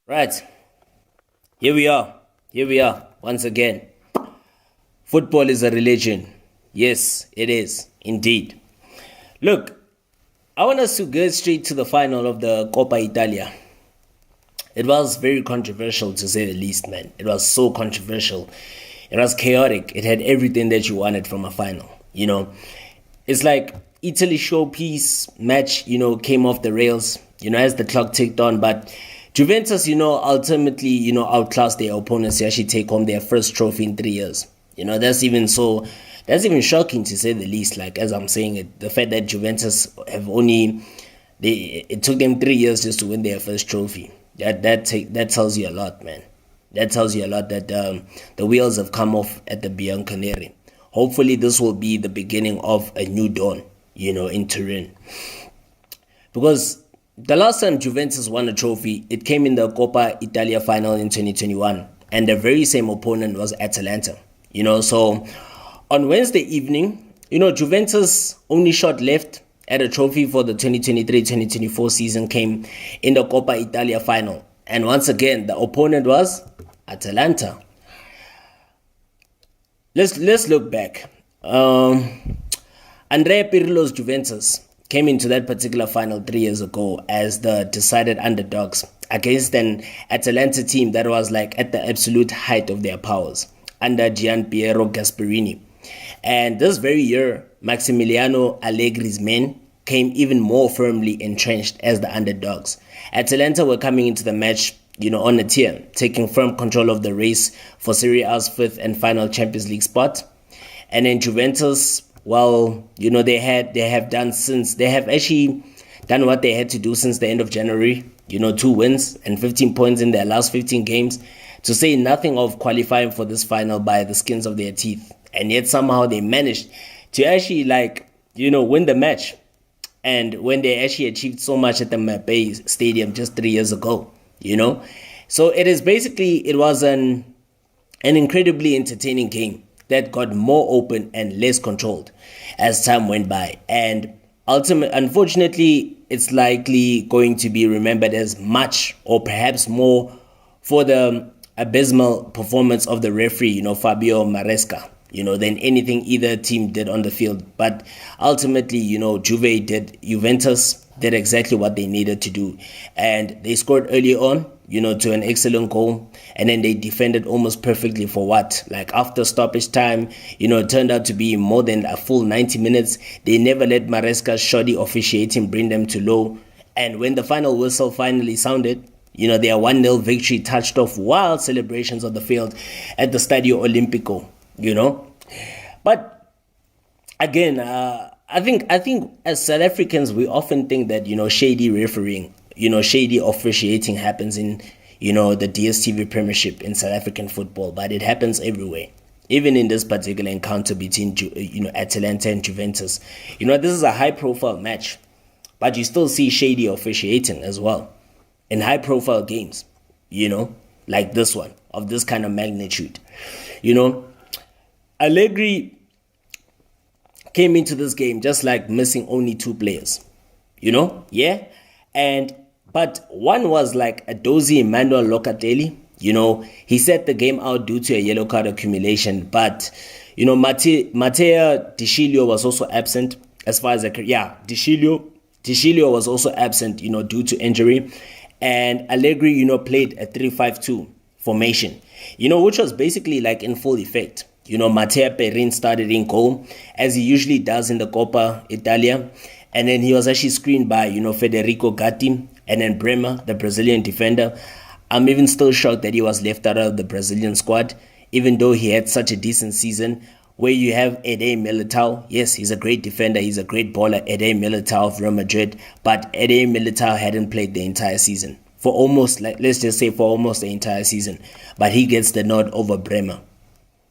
Right, here we are. Here we are once again. Football is a religion. Yes, it is indeed. Look, I want us to go straight to the final of the Coppa Italia. It was very controversial to say the least, man. It was so controversial. It was chaotic. It had everything that you wanted from a final. It's like Italy showpiece match, came off the rails, as the clock ticked on. But Juventus, ultimately, outclassed their opponents to actually take home their first trophy in 3 years. That's even shocking to say the least. Like, as I'm saying it, the fact that Juventus it took them 3 years just to win their first trophy. That tells you a lot, man. That tells you a lot that the wheels have come off at the Bianconeri. Hopefully, this will be the beginning of a new dawn, in Turin. Because the last time Juventus won a trophy, it came in the Coppa Italia final in 2021. And the very same opponent was Atalanta. So on Wednesday evening, Juventus' only shot left at a trophy for the 2023-2024 season came in the Coppa Italia final. And once again, the opponent was Atalanta. Let's look back. Andrea Pirlo's Juventus came into that particular final 3 years ago as the decided underdogs against an Atalanta team that was like at the absolute height of their powers under Gianpiero Gasperini. And this very year, Massimiliano Allegri's men came even more firmly entrenched as the underdogs. Atalanta were coming into the match, on a tear, taking firm control of the race for Serie A's fifth and final Champions League spot. And then Juventus, they have actually done what they had to do since the end of January. 2 wins and 15 points in their last 15 games, to say nothing of qualifying for this final by the skins of their teeth. And yet somehow they managed to actually win the match. And when they actually achieved so much at the Mbappé Stadium just 3 years ago, So it was an incredibly entertaining game that got more open and less controlled as time went by. And unfortunately, it's likely going to be remembered as much or perhaps more for the abysmal performance of the referee, Fabio Maresca, than anything either team did on the field. But ultimately, Juventus did exactly what they needed to do. And they scored early on, to an excellent goal. And then they defended almost perfectly for after stoppage time, it turned out to be more than a full 90 minutes. They never let Maresca's shoddy officiating bring them to low. And when the final whistle finally sounded, their 1-0 victory touched off wild celebrations on the field at the Stadio Olimpico, But again, I think as South Africans, we often think that, shady refereeing, shady officiating happens in, the DStv Premiership in South African football, but it happens everywhere. Even in this particular encounter between, Atalanta and Juventus, this is a high-profile match, but you still see shady officiating as well in high-profile games, like this one, of this kind of magnitude. Allegri came into this game just missing only 2 players, but one was a dozy Emmanuel Locatelli. He set the game out due to a yellow card accumulation, but Matteo Di was also absent as far as Di was also absent, due to injury. And Allegri, played a 3-5-2 formation, which was basically in full effect. Matteo Perin started in goal, as he usually does in the Coppa Italia. And then he was actually screened by, Federico Gatti and then Bremer, the Brazilian defender. I'm even still shocked that he was left out of the Brazilian squad, even though he had such a decent season, where you have Ede Militao. Yes, he's a great defender. He's a great baller, Ede Militao of Real Madrid. But Ede Militao hadn't played the entire season. For almost the entire season. But he gets the nod over Bremer.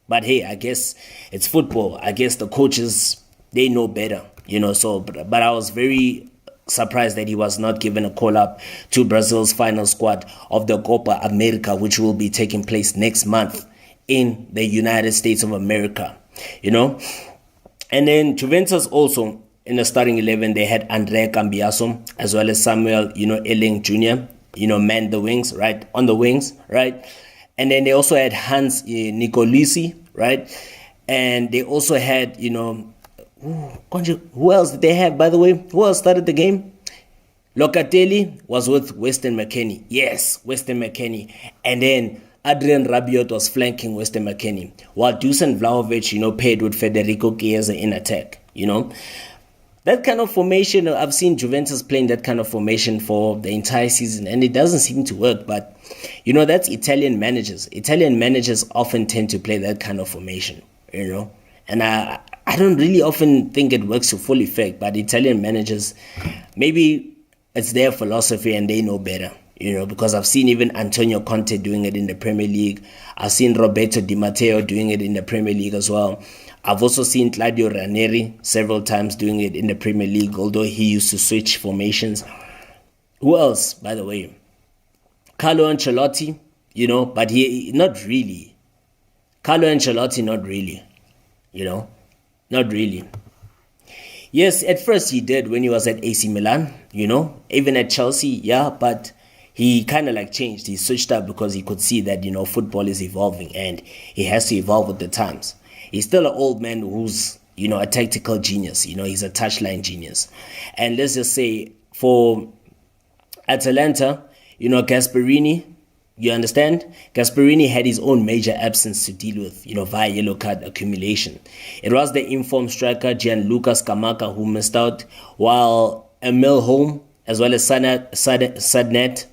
But hey, I guess it's football. I guess the coaches, they know better, but I was very surprised that he was not given a call-up to Brazil's final squad of the Copa America, which will be taking place next month in the United States of America, And then Juventus also, in the starting 11, they had Andrea Cambiaso, as well as Samuel, Elling Jr., man the wings, right? On the wings, right? And then they also had Hans Nicolisi, right? And they also had, who else did they have, by the way? Who else started the game? Locatelli was with Weston McKennie. Yes, Weston McKennie. And then Adrian Rabiot was flanking Weston McKennie, while Dusan Vlahovic, paired with Federico Chiesa in attack, That kind of formation, I've seen Juventus playing that kind of formation for the entire season, and it doesn't seem to work. But, that's Italian managers. Italian managers often tend to play that kind of formation, And I don't really often think it works to full effect, but Italian managers, maybe it's their philosophy and they know better, because I've seen even Antonio Conte doing it in the Premier League. I've seen Roberto Di Matteo doing it in the Premier League as well. I've also seen Claudio Ranieri several times doing it in the Premier League, although he used to switch formations. Who else, by the way? Carlo Ancelotti, but he, not really. Carlo Ancelotti, not really, not really. Yes, at first he did when he was at AC Milan, even at Chelsea, yeah, but he kind of changed. He switched up because he could see that, football is evolving and he has to evolve with the times. He's still an old man who's, a tactical genius. He's a touchline genius. And let's just say for Atalanta, Gasperini, you understand? Gasperini had his own major absence to deal with, via yellow card accumulation. It was the informed striker Gianluca Scamacca who missed out, while Emil Holm, as well as Sadnet,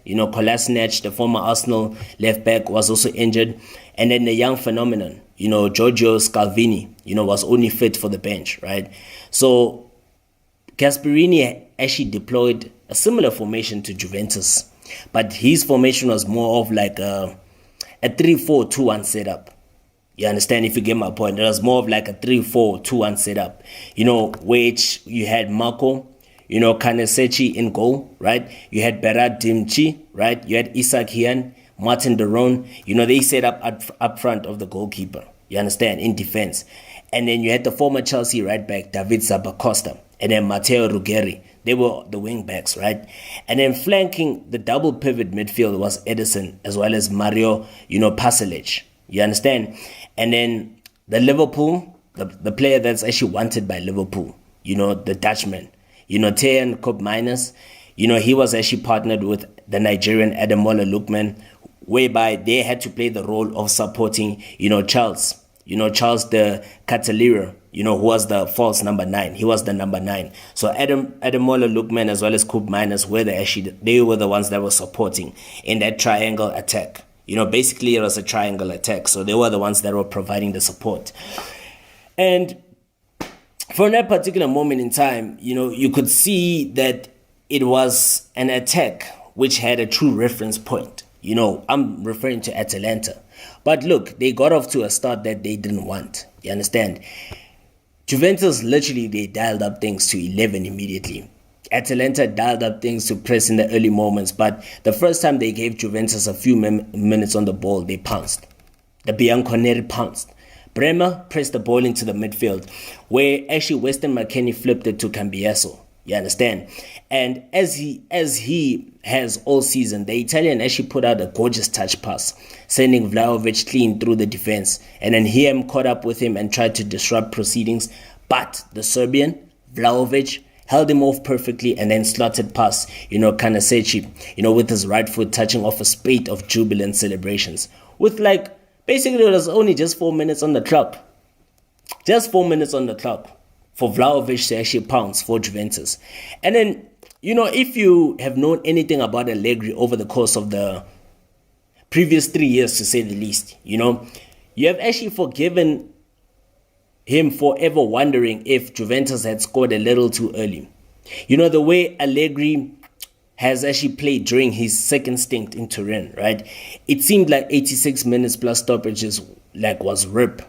Kolasinac, the former Arsenal left back, was also injured. And then the young phenomenon, Giorgio Scalvini, was only fit for the bench, right? So Gasperini actually deployed a similar formation to Juventus, but his formation was more of like a 3-4-2-1 setup. You understand, if you get my point? It was more of like a 3-4-2-1 setup, which you had Marco, Kanesechi in goal, right? You had Berat Dimchi, right? You had Isak Hian, Martin Deron, they set up front of the goalkeeper, you understand, in defense. And then you had the former Chelsea right back, David Zabacosta, and then Matteo Ruggeri. They were the wing backs, right? And then flanking the double pivot midfield was Edison, as well as Mario, Pasalic, you understand? And then the Liverpool, the player that's actually wanted by Liverpool, the Dutchman, Tejan Koopmeiners, he was actually partnered with the Nigerian Ademola Lookman, whereby they had to play the role of supporting, Charles, Charles the Catalira, who was the false number 9. He was the number 9. So Ademola Lookman as well as Koopmeiners they were the ones that were supporting in that triangle attack. Basically it was a triangle attack. So they were the ones that were providing the support. And from that particular moment in time, you could see that it was an attack which had a true reference point. I'm referring to Atalanta. But look, they got off to a start that they didn't want. You understand? Juventus, literally, they dialed up things to 11 immediately. Atalanta dialed up things to press in the early moments. But the first time they gave Juventus a few minutes on the ball, they pounced. The Bianconeri pounced. Bremer pressed the ball into the midfield, where actually Weston McKennie flipped it to Cambiaso. You understand? And as he has all season, the Italian actually put out a gorgeous touch pass, sending Vlahovic clean through the defense. And then Hiem caught up with him and tried to disrupt proceedings. But the Serbian, Vlahovic, held him off perfectly and then slotted past, Kanesechi, with his right foot touching off a spate of jubilant celebrations. With basically it was only just 4 minutes on the clock. Just 4 minutes on the clock for Vlahovic to actually pounce for Juventus. And then, if you have known anything about Allegri over the course of the previous 3 years, to say the least, you have actually forgiven him for ever wondering if Juventus had scored a little too early. The way Allegri has actually played during his second stint in Turin, right? It seemed like 86 minutes plus stoppages was rip,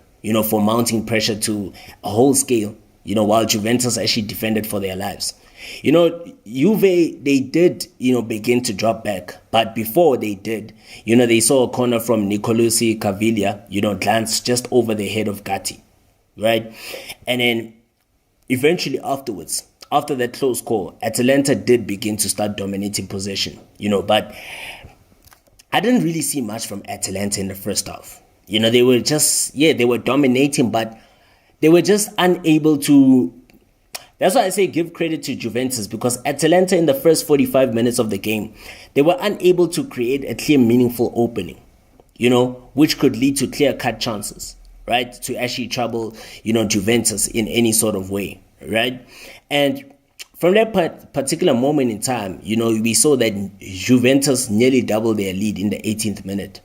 for mounting pressure to a whole scale, while Juventus actually defended for their lives. Juve, they did, begin to drop back. But before they did, they saw a corner from Nicolosi Caviglia, glance just over the head of Gatti, right? And then eventually after after that close call, Atalanta did begin to start dominating possession, but I didn't really see much from Atalanta in the first half. They were just, they were dominating, but they were just unable to. That's why I say give credit to Juventus, because Atalanta in the first 45 minutes of the game, they were unable to create a clear, meaningful opening, which could lead to clear-cut chances, right? To actually trouble, Juventus in any sort of way, right? And from that particular moment in time, we saw that Juventus nearly doubled their lead in the 18th minute.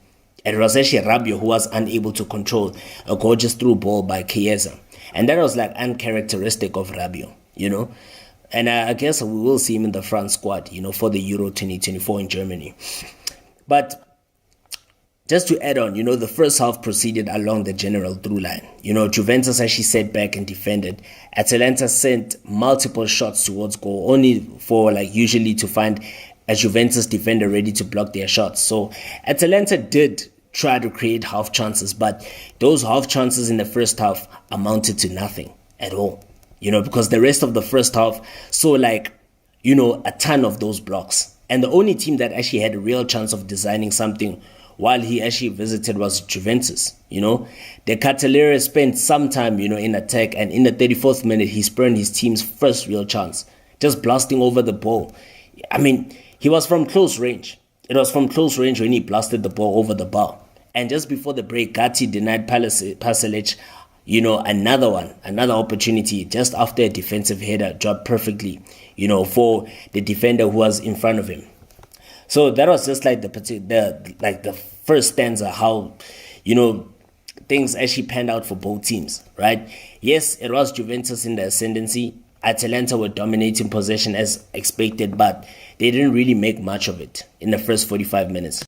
And it was actually Rabiot who was unable to control a gorgeous through ball by Chiesa. And that was like uncharacteristic of Rabiot, And I guess we will see him in the front squad, for the Euro 2024 in Germany. But just to add on, the first half proceeded along the general through line. Juventus actually sat back and defended. Atalanta sent multiple shots towards goal, only for usually to find a Juventus defender ready to block their shots. So Atalanta did try to create half chances, but those half chances in the first half amounted to nothing at all. Because the rest of the first half saw a ton of those blocks. And the only team that actually had a real chance of designing something while he actually visited was Juventus. The Cavaliere spent some time, in attack, and in the 34th minute, he spurned his team's first real chance, just blasting over the ball. I mean, he was from close range. It was from close range when he blasted the ball over the bar. And just before the break, Gatti denied Pasalic, another opportunity just after a defensive header dropped perfectly, for the defender who was in front of him. So that was just the first stanza, how, things actually panned out for both teams, right? Yes, it was Juventus in the ascendancy. Atalanta were dominating possession as expected, but they didn't really make much of it in the first 45 minutes.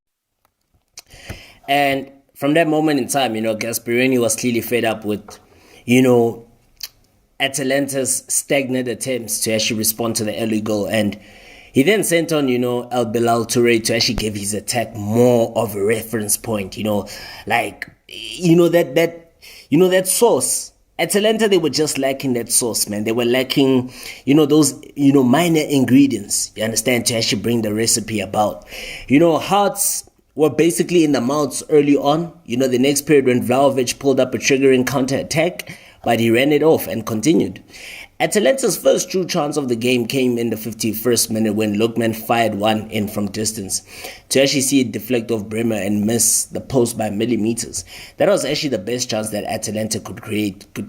And from that moment in time, Gasperini was clearly fed up with, Atalanta's stagnant attempts to actually respond to the early goal. And he then sent on, El Bilal Touré to actually give his attack more of a reference point, that sauce. Atalanta, they were just lacking that sauce, man. They were lacking, those, minor ingredients, you understand, to actually bring the recipe about. Hearts were basically in the mouths early on. The next period when Vlahovic pulled up a triggering counter-attack, but he ran it off and continued. Atalanta's first true chance of the game came in the 51st minute when Lookman fired one in from distance to actually see it deflect off Bremer and miss the post by millimeters. That was actually the best chance that Atalanta could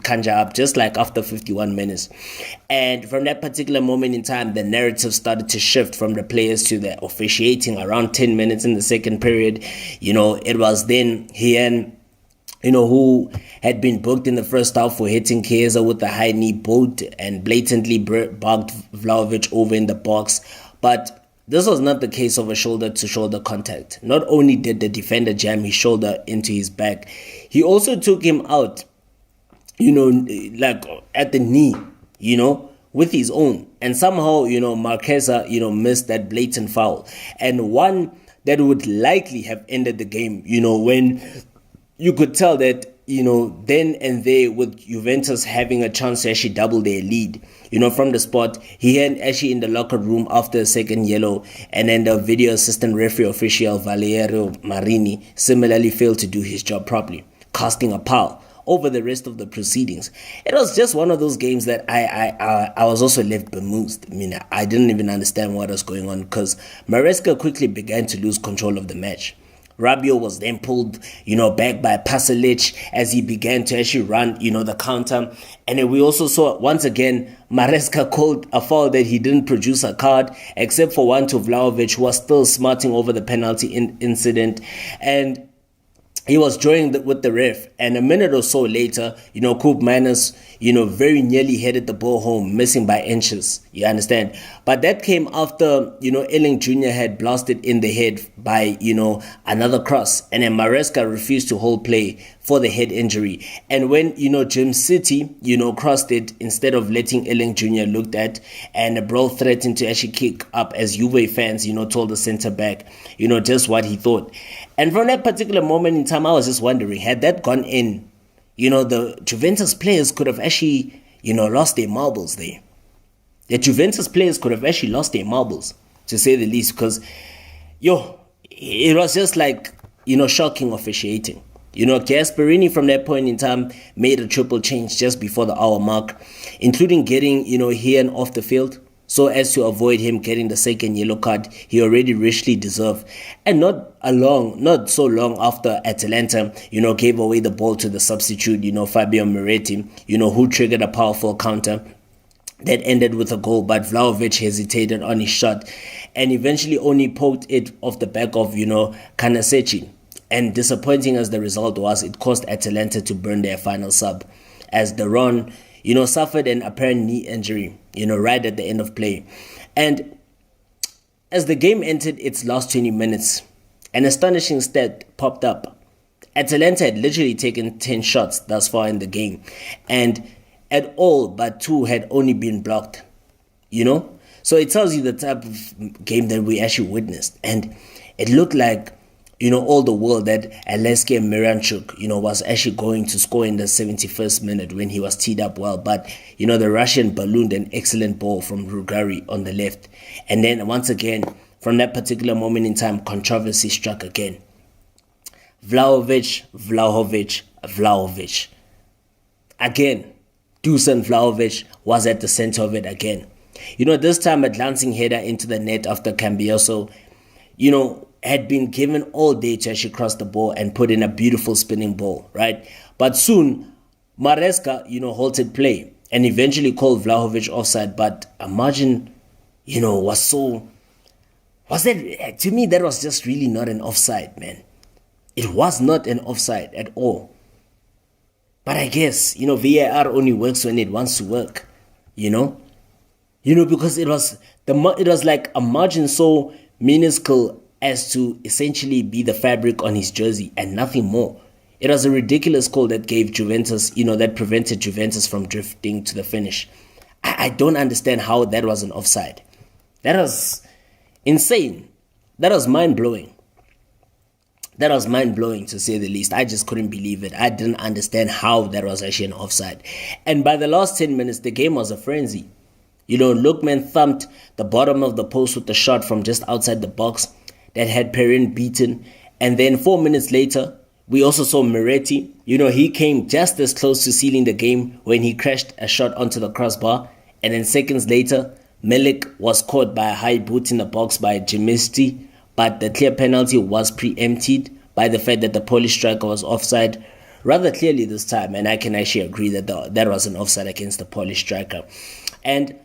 conjure up, just like after 51 minutes. And from that particular moment in time, the narrative started to shift from the players to the officiating around 10 minutes in the second period. It was then Hien, who had been booked in the first half for hitting Chiesa with a high knee boot and blatantly bugged Vlahovic over in the box. But this was not the case of a shoulder-to-shoulder contact. Not only did the defender jam his shoulder into his back, he also took him out, at the knee, with his own. And somehow, Marquesa, missed that blatant foul. And one that would likely have ended the game, when you could tell that, then and there, with Juventus having a chance to actually double their lead, from the spot, he had actually in the locker room after a second yellow, and then the video assistant referee official Valerio Marini similarly failed to do his job properly, casting a pall over the rest of the proceedings. It was just one of those games that I was also left bemused. I didn't even understand what was going on, because Maresca quickly began to lose control of the match. Rabiot was then pulled, back by Pasalic as he began to actually run, the counter. And then we also saw, once again, Maresca called a foul that he didn't produce a card, except for one to Vlahovic, who was still smarting over the penalty incident. And he was joined with the ref, and a minute or so later, Koop Miners, very nearly headed the ball home, missing by inches, you understand? But that came after, Elling Jr. had blasted in the head by, another cross, and then Maresca refused to hold play for the head injury. And when, Jim City, crossed it, instead of letting Elling Jr. looked at, and the bro threatened to actually kick up as Juve fans, told the centre-back, just what he thought. And from that particular moment in time, I was just wondering, had that gone in, the Juventus players could have actually, lost their marbles there. the Juventus players could have actually lost their marbles, to say the least, because, it was just like, shocking officiating. Gasperini from that point in time made a triple change just before the hour mark, including getting, Hearn off the field so as to avoid him getting the second yellow card he already richly deserved. And not so long after Atalanta, gave away the ball to the substitute, Fabio Moretti, who triggered a powerful counter that ended with a goal, but Vlahovic hesitated on his shot and eventually only poked it off the back of, Kanaseci. And disappointing as the result was, it caused Atalanta to burn their final sub, as Duran, suffered an apparent knee injury, right at the end of play. And as the game entered its last 20 minutes, an astonishing stat popped up. Atalanta had literally taken 10 shots thus far in the game, and at all but 2 had only been blocked, So it tells you the type of game that we actually witnessed. And it looked like, all the world that Aleksej Miranchuk, was actually going to score in the 71st minute when he was teed up well. But, the Russian ballooned an excellent ball from Rugari on the left. And then once again, from that particular moment in time, controversy struck again. Vlahovic. Again, Dusan Vlahovic was at the center of it again. This time a glancing header into the net after Cambiaso, had been given all day to actually cross the ball and put in a beautiful spinning ball, right? But soon, Maresca, halted play and eventually called Vlahovic offside, but a margin, to me, that was just really not an offside, man. It was not an offside at all. But I guess, VAR only works when it wants to work, because it was like a margin so minuscule as to essentially be the fabric on his jersey and nothing more. It was a ridiculous call that gave Juventus, that prevented Juventus from drifting to the finish. I don't understand how that was an offside. That was insane. That was mind-blowing. That was mind-blowing, to say the least. I just couldn't believe it. I didn't understand how that was actually an offside. And by the last 10 minutes, the game was a frenzy. Lookman thumped the bottom of the post with a shot from just outside the box that had Perin beaten. And then 4 minutes later, we also saw Moretti. He came just as close to sealing the game when he crashed a shot onto the crossbar. And then seconds later, Milik was caught by a high boot in the box by Jimisti, but the clear penalty was preempted by the fact that the Polish striker was offside rather clearly this time. And I can actually agree that that was an offside against the Polish striker. And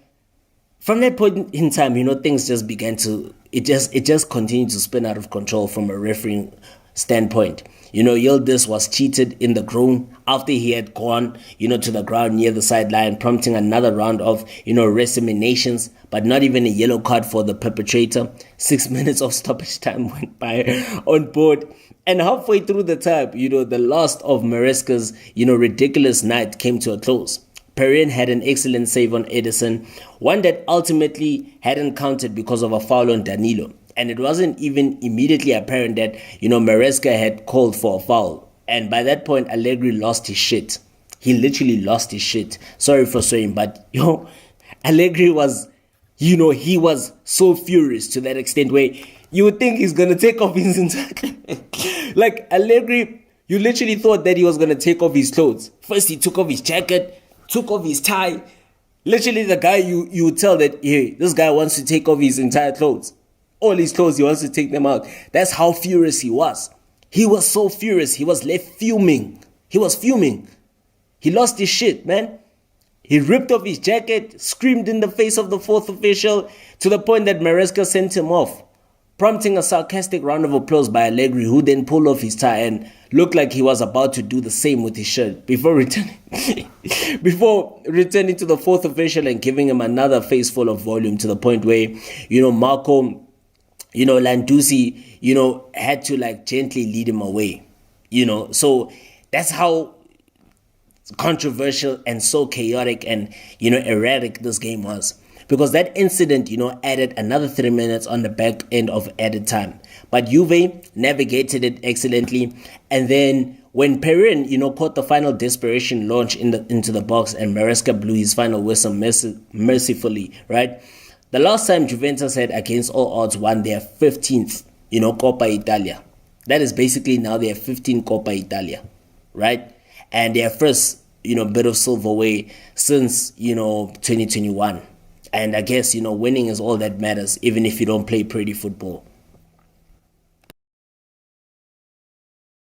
from that point in time, things just began to, it just continued to spin out of control from a refereeing standpoint. Yildiz was cheated in the groin after he had gone, to the ground near the sideline, prompting another round of, recriminations, but not even a yellow card for the perpetrator. 6 minutes of stoppage time went by on board. And halfway through the time, the last of Maresca's, ridiculous night came to a close. Perin had an excellent save on Edison, one that ultimately hadn't counted because of a foul on Danilo. And it wasn't even immediately apparent that, Maresca had called for a foul. And by that point, Allegri lost his shit. He literally lost his shit. Sorry for swearing, but, Allegri was, he was so furious to that extent where you would think he's going to take off his entire... Like, Allegri, you literally thought that he was going to take off his clothes. First, he took off his jacket, took off his tie. Literally, the guy, you would tell that, hey, this guy wants to take off his entire clothes. All his clothes, he wants to take them out. That's how furious he was. He was so furious. He was left fuming. He was fuming. He lost his shit, man. He ripped off his jacket, screamed in the face of the fourth official, to the point that Maresca sent him off, prompting a sarcastic round of applause by Allegri, who then pulled off his tie and looked like he was about to do the same with his shirt before returning to the fourth official and giving him another face full of volume, to the point where, Marco, Landuzzi, had to gently lead him away, so that's how controversial and so chaotic and, erratic this game was. Because that incident, added another 3 minutes on the back end of added time. But Juve navigated it excellently. And then When Perin, caught the final desperation launch into the box and Maresca blew his final whistle mercifully, right? The last time Juventus had, against all odds, won their 15th, Coppa Italia. That is basically now their 15th Coppa Italia, right? And their first, bit of silverware since, 2021. And I guess, winning is all that matters, even if you don't play pretty football.